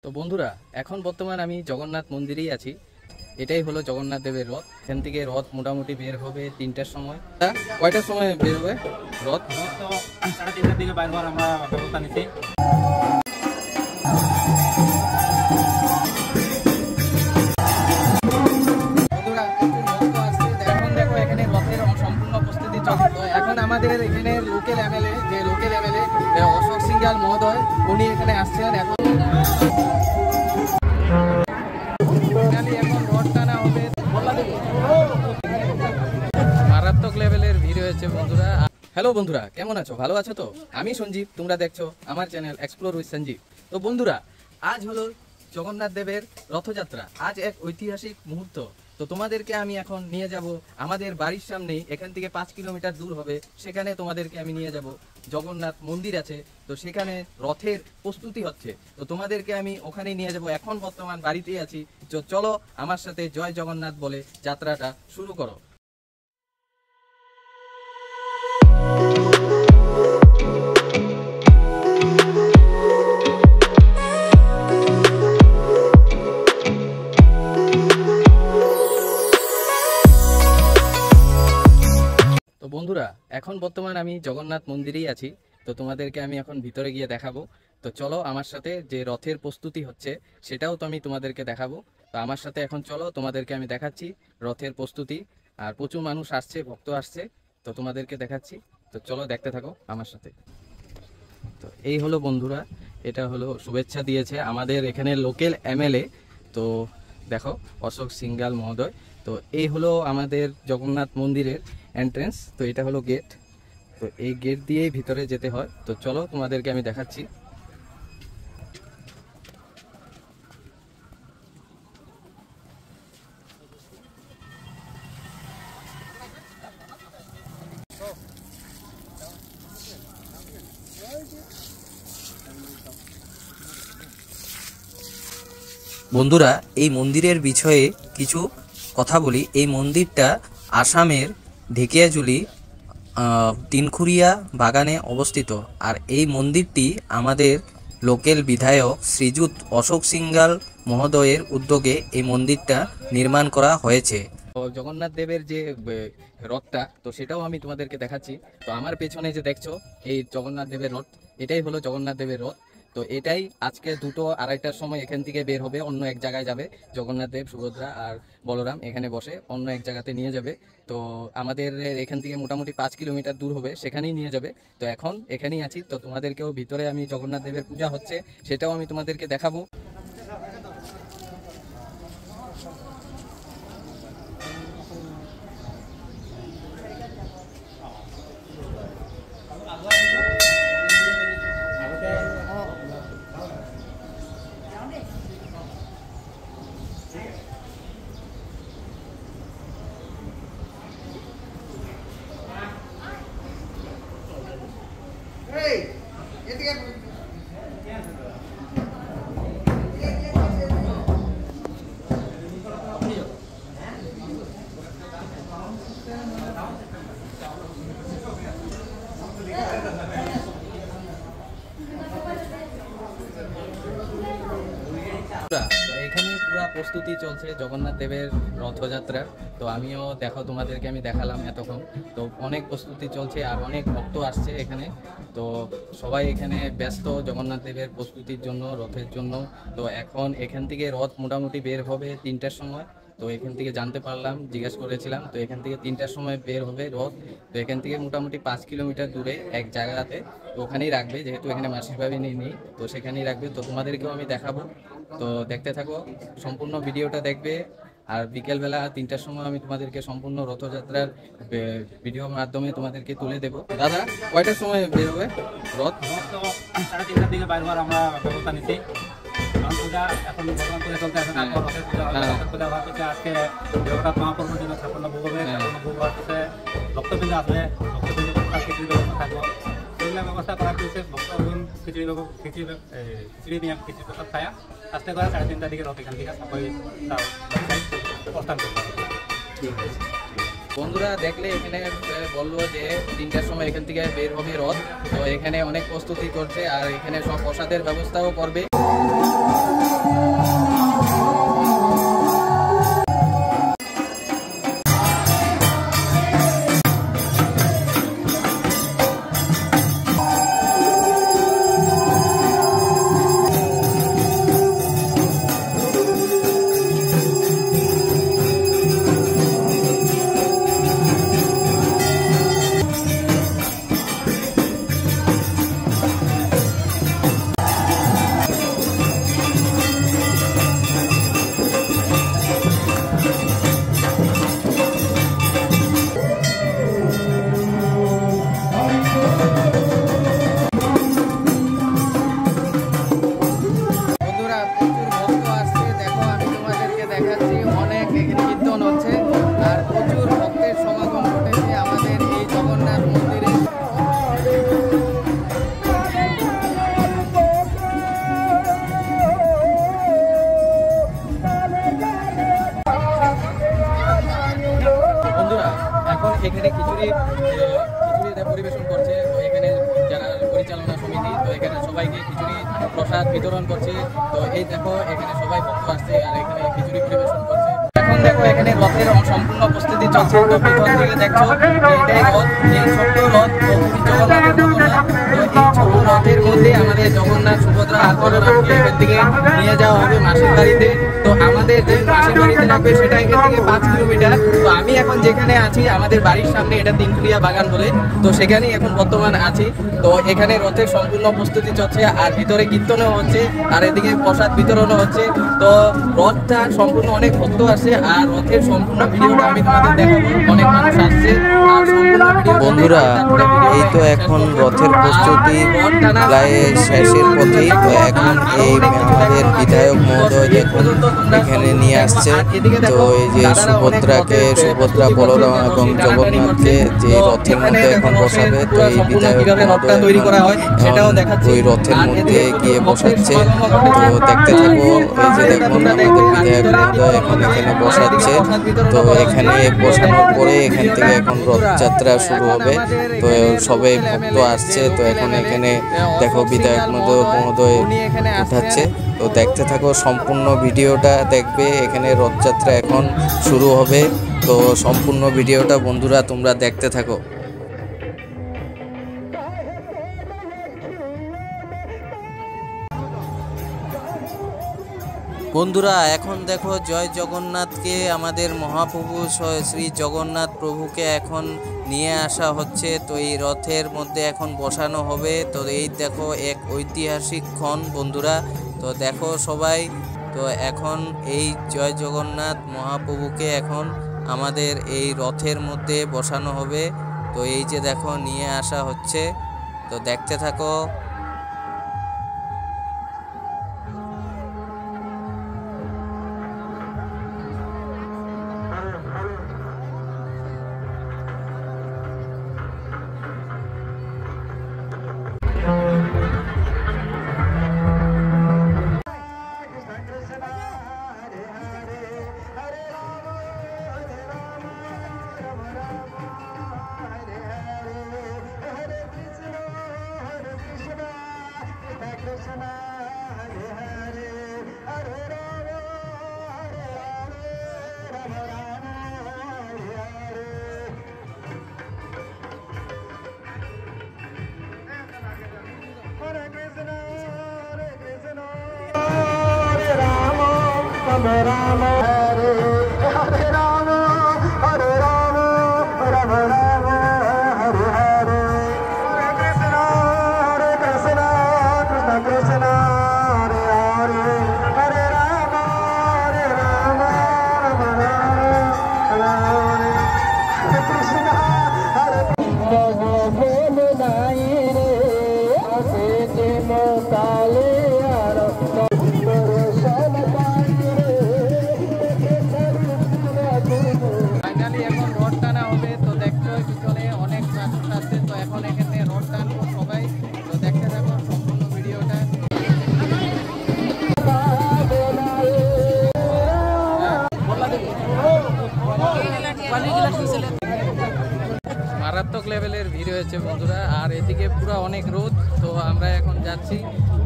তো বন্ধুরা, এখন বর্তমান আমি জগন্নাথ মন্দিরেই আছি। এটাই হলো জগন্নাথ দেবের রথ। এখান থেকে রথ মোটামুটি বের হবে 3টার সময়। কয়টার সময় বের হবে রথ? তো 3:30টার দিকে বাইর হওয়ার আমরা ব্যবস্থা নিচ্ছি। বন্ধুরা, এখন দেখো এখানে রথের সম্পূর্ণ প্রস্তুতি চলছে। এখন আমাদের এখানে লোকাল এমএলএ অশোক সিংহাল মহোদয়, উনি এখানে আসছেন। এখন রথ টানা হবে, মারাত্মক লেভেলের ভিড় হয়েছে বন্ধুরা। হ্যালো বন্ধুরা, কেমন আছো? ভালো আছো তো? আমি সঞ্জীব, তোমরা দেখছো আমার চ্যানেল এক্সপ্লোর উইথ সঞ্জীব। তো বন্ধুরা, আজ হলো জগন্নাথ দেবের রথযাত্রা। আজ এক ঐতিহাসিক মুহূর্ত। তো তোমাদেরকে আমি এখন নিয়ে যাব আমাদের বাড়ির সামনেই, এখান থেকে 5 কিলোমিটার দূর হবে। সেখানে তোমাদেরকে আমি নিয়ে যাব, জগন্নাথ মন্দির আছে, তো সেখানে রথের প্রস্তুতি হচ্ছে। তো তোমাদেরকে আমি ওখানে নিয়ে যাব। এখন বর্তমান বাড়িতেই আছি। তো চলো আমার সাথে জয় জগন্নাথ বলে যাত্রাটা শুরু করো। তো বন্ধুরা, এখন বর্তমান আমি জগন্নাথ মন্দিরেই আছি। তো তোমাদেরকে আমি এখন ভিতরে গিয়ে দেখাবো। তো চলো আমার সাথে, যে রথের প্রস্তুতি হচ্ছে সেটাও তো আমি তোমাদেরকে দেখাবো। তো আমার সাথে এখন চলো, তোমাদেরকে আমি দেখাচ্ছি রথের প্রস্তুতি। আর প্রচুর মানুষ আসছে, ভক্ত আসছে, তো তোমাদেরকে দেখাচ্ছি। তো চলো দেখতে থাকো আমার সাথে। তো এই হলো বন্ধুরা, এটা হলো শুভেচ্ছা দিয়েছে আমাদের এখানে লোকাল এমএলএ। তো দেখো, অশোক সিংহাল মহোদয়। তো এই হলো আমাদের জগন্নাথ মন্দিরের এন্ট্রেন্স। তো এটা হলো গেট। তো এই গেট দিয়েই ভিতরে যেতে হয়। তো চলো তোমাদেরকে আমি দেখাচ্ছি। বন্ধুরা, এই মন্দিরের বিষয়ে কিছু কথা বলি। এই মন্দিরটা আসামের ঢেকিয়াজুলি তিনখুরিয়া বাগানে অবস্থিত। আর এই মন্দিরটি আমাদের লোকাল বিধায়ক শ্রীযুত অশোক সিংহাল মহোদয়ের উদ্যোগে এই মন্দিরটা নির্মাণ করা হয়েছে। তো জগন্নাথ দেবের যে রথটা, তো সেটাও আমি তোমাদেরকে দেখাচ্ছি। তো আমার পেছনে যে দেখছো, এই জগন্নাথ দেবের রথ, এটাই হলো জগন্নাথ দেবের রথ। তো এটাই আজকে 2-2:30টার সময় এখান থেকে বের হবে, অন্য এক জায়গায় যাবে। জগন্নাথ দেব, সুভদ্রা আর বলরাম এখানে বসে অন্য এক জায়গাতে নিয়ে যাবে। তো আমাদের এখান থেকে মোটামুটি 5 কিলোমিটার দূর হবে, সেখানেই নিয়ে যাবে। তো এখন এখানেই আছি। তো তোমাদেরকেও ভিতরে আমি, জগন্নাথ দেবের পূজা হচ্ছে সেটাও আমি তোমাদেরকে দেখাবো। এখানে পুরো প্রস্তুতি চলছে জগন্নাথ দেবের রথযাত্রার। তো আমিও দেখো, তোমাদেরকে আমি দেখালাম এতক্ষণ। তো অনেক প্রস্তুতি চলছে আর অনেক ভক্ত আসছে এখানে। তো সবাই এখানে ব্যস্ত জগন্নাথ দেবের প্রস্তুতির জন্য, রথের জন্য। তো এখন এখান থেকে রথ মোটামুটি বের হবে 3টার সময়। তো এখান থেকে জানতে পারলাম, জিজ্ঞেস করেছিলাম। তো এখান থেকে 3টার সময় বের হবে রথ। তো এখান থেকে মোটামুটি 5 কিলোমিটার দূরে এক জায়গাতে, তো ওখানেই রাখবে, যেহেতু এখানে মাসির বাড়ি নেই, তো সেখানেই রাখবে। তো তোমাদেরকেও আমি দেখাবো। তো দেখতে থাকো, সম্পূর্ণ ভিডিওটা দেখবে। আর বিকেলবেলা 3টার সময় আমি তোমাদেরকে সম্পূর্ণ রথযাত্রার ভিডিওর মাধ্যমে তোমাদেরকে তুলে দেবো। দাদা, কয়টার সময় বের হবে রথ? তো 3:30টার দিকে বাইর হওয়ার আমরা ব্যবস্থা নিচ্ছি। কারণ পূজা এখন বর্তমান পূজা চলতে আছে, তারপর রথের পূজা হবে। রথের পূজা হওয়ার থেকে আজকে জগন্নাথ মহাপ্রভুর জন্য 56 ভোগ হবে। 56 ভোগ হওয়ার থেকে ভক্তবৃন্দ আসবে, ভক্তবৃন্দ খিচুড়ি ব্যবস্থা থাকবো। সেগুলো ব্যবস্থা করা হয়েছে। ভক্তবৃন্দ খিচুড়ি নিয়ে খিচুড়ি প্রসাদ খায়া আস্তে করে 3:30টার দিকে রথ এখান থেকে সবাই প্রস্থান করতে হবে। ঠিক আছে বন্ধুরা, দেখলে এখানে বললো যে 3টার সময় এখান থেকে বের হবে রথ। তো এখানে অনেক প্রস্তুতি করছে আর এখানে সব প্রসাদের ব্যবস্থাও করবে। খিচুড়ি পরিবেশন করছে। তো এখানে যারা পরিচালনা সমিতি, তো এখানে সবাইকে খিচুড়ি প্রসাদ বিতরণ করছে। তো এই দেখো এখানে সবাই ভক্ত আসছে আর এখানে খিচুড়ি পরিবেশন করছে। এখন দেখো এখানে রথের সম্পূর্ণ প্রস্তুতি চলছে। তো পিছন থেকে দেখছো এটাই রথ, এই ছোট্ট রথ জগন্নাথের মতো না। তো এই ছোট রথের মধ্যে আমাদের জগন্নাথ, সুভদ্রা আর বলরামকে এখান থেকে নিয়ে যাওয়া হবে মাসির বাড়িতে। তো আমাদের যে মাসির বাড়িতে রাখবে সেটা এখান থেকে 5 কিলোমিটার। তো আমি এখন যেখানে আছি আমাদের বাড়ির সামনে, এটা তিনকুড়িয়া বাগান বলে, তো সেখানেই এখন বর্তমান আছি। তো এখানে রথের সম্পূর্ণ প্রস্তুতি চলছে আর ভিতরে কীর্তনও হচ্ছে আর এদিকে প্রসাদ বিতরণও হচ্ছে। তো রথটা সম্পূর্ণ অনেক ভক্ত আসছে আর রথের সম্পূর্ণ ভিডিওটা আমি তোমাদের দেখাবো। অনেক মানুষ আসছে আর সম্পূর্ণ ভিডিও বন্ধুরা, এই তো এখন রথের প্রস্তুতি প্রায় শেষের পথেই। তো এখন এই আমাদের বিধায়ক মহোদয় দেখুন এখানে নিয়ে আসছে। তো এই যে সুভদ্রা, বলরাম এবং জগন্নাথকে যে রথের মধ্যে এখন বসাবে, তো এই বিধায়ক মহোদয় তৈরি করা হয় সেটাও দেখাচ্ছে। ওই রথের মধ্যে গিয়ে বসাচ্ছে। তো দেখতে থাকো, এই যে দেখুন আমাদের বিধায়ক মহোদয় এখন এখানে বসাচ্ছে। তো এখানে বসানোর পরে এখান থেকে এখন রথযাত্রা শুরু হবে। তো সবাই ভক্ত আসছে। তো এখন এখানে দেখো বিধায়ক মহোদয় উঠাচ্ছে। তো দেখতে থাকো, সম্পূর্ণ ভিডিওটা দেখবে। এখানে রথযাত্রা এখন শুরু হবে। তো সম্পূর্ণ ভিডিওটা বন্ধুরা তোমরা দেখতে থাকো। বন্ধুরা, এখন দেখো জয় জগন্নাথকে, আমাদের মহাপ্রভু শ্রী জগন্নাথ প্রভুকে এখন নিয়ে আসা হচ্ছে। তো এই রথের মধ্যে এখন বসানো হবে। তো এই দেখো এক ঐতিহাসিক ক্ষণ বন্ধুরা। তো দেখো সবাই, তো এখন এই জয় জগন্নাথ মহাপ্রভুকে এখন আমাদের এই রথের মধ্যে বসানো হবে। তো এই যে দেখো নিয়ে আসা হচ্ছে। তো দেখতে থাকো। ফাইনালি এখন রথ টানা হবে। তো দেখছো পিছনে অনেক মানুষ আছে। তো এখন এখানে রথ টানবো সবাই। তো দেখতে থাকো সম্পূর্ণ ভিডিওটা। মারাত্মক লেভেলের ভিড় হয়েছে বন্ধুরা। আর এদিকে পুরো অনেক রোদ। তো আমরা এখন যাচ্ছি,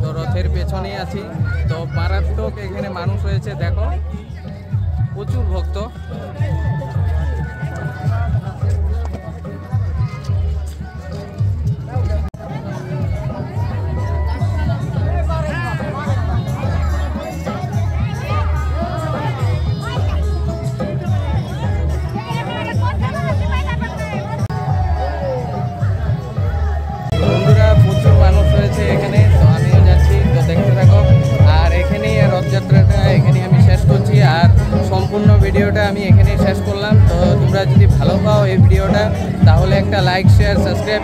তো রথের পেছনেই আছি। তো মারাত্মক এখানে মানুষ হয়েছে, দেখো প্রচুর ভক্ত। বন্ধুরা প্রচুর মানুষ হয়েছে এখানে। তো আমিও যাচ্ছি, তো দেখতে থাকো। আর এখানেই রথযাত্রাটা এখানে আমি শেষ করছি আর সম্পূর্ণ ভিডিওটা আমি এখানেই শেষ করলাম। তো তোমরা যদি ভালো পাও এই ভিডিওটা তাহলে একটা লাইক, শেয়ার, সাবস্ক্রাইব